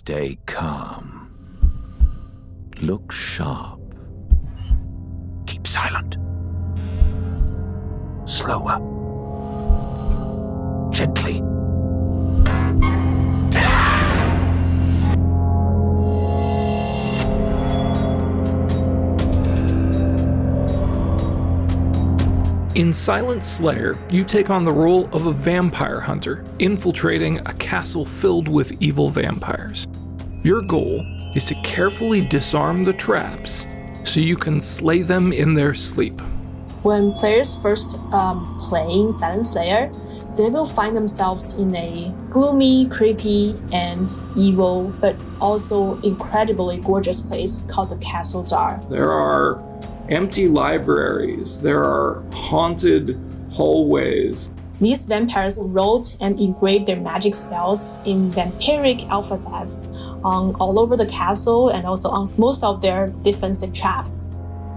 Stay calm. Look sharp. Keep silent. Slower. Gently. In Silent Slayer, you take on the role of a vampire hunter, infiltrating a castle filled with evil vampires. Your goal is to carefully disarm the traps so you can slay them in their sleep. When players first play in Silent Slayer, they will find themselves in a gloomy, creepy, and evil, but also incredibly gorgeous place called the Castle Jar. There are empty libraries, there are haunted hallways. These vampires wrote and engraved their magic spells in vampiric alphabets all over the castle and also on most of their defensive traps.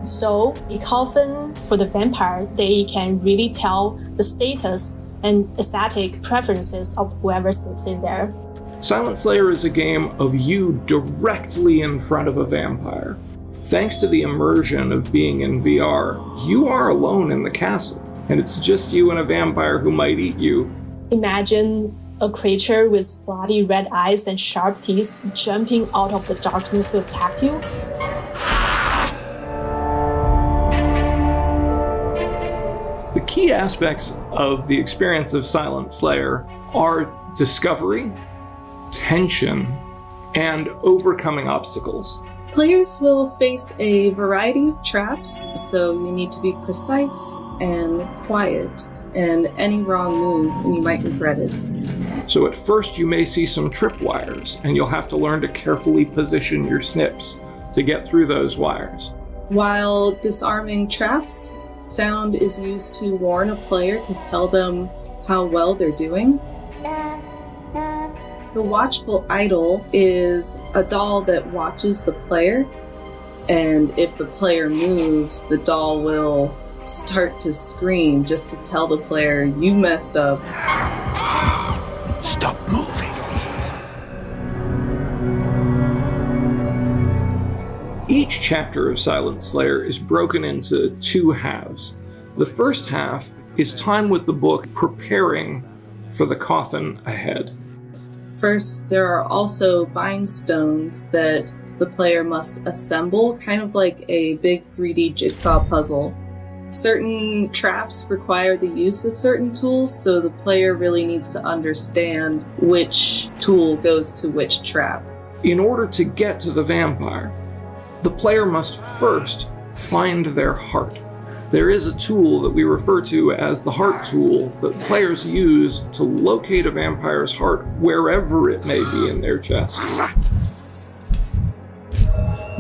So, a coffin for the vampire, they can really tell the status and aesthetic preferences of whoever sleeps in there. Silent Slayer is a game of you directly in front of a vampire. Thanks to the immersion of being in VR, you are alone in the castle, and it's just you and a vampire who might eat you. Imagine a creature with bloody red eyes and sharp teeth jumping out of the darkness to attack you. The key aspects of the experience of Silent Slayer are discovery, tension, and overcoming obstacles. Players will face a variety of traps, so you need to be precise and quiet, and any wrong move and you might regret it. So at first you may see some tripwires, and you'll have to learn to carefully position your snips to get through those wires. While disarming traps, sound is used to warn a player to tell them how well they're doing. The watchful idol is a doll that watches the player, and if the player moves, the doll will start to scream just to tell the player, you messed up. Stop moving. Each chapter of Silent Slayer is broken into two halves. The first half is time with the book preparing for the coffin ahead. First, there are also bind stones that the player must assemble, kind of like a big 3D jigsaw puzzle. Certain traps require the use of certain tools, so the player really needs to understand which tool goes to which trap. In order to get to the vampire, the player must first find their heart. There is a tool that we refer to as the heart tool that players use to locate a vampire's heart wherever it may be in their chest.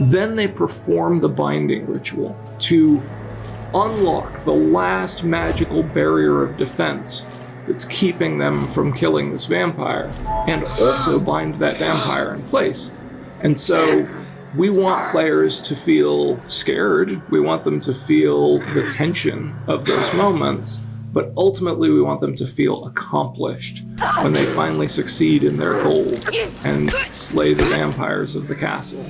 Then they perform the binding ritual to unlock the last magical barrier of defense that's keeping them from killing this vampire, and also bind that vampire in place. And so we want players to feel scared, we want them to feel the tension of those moments, but ultimately we want them to feel accomplished when they finally succeed in their goal and slay the vampires of the castle.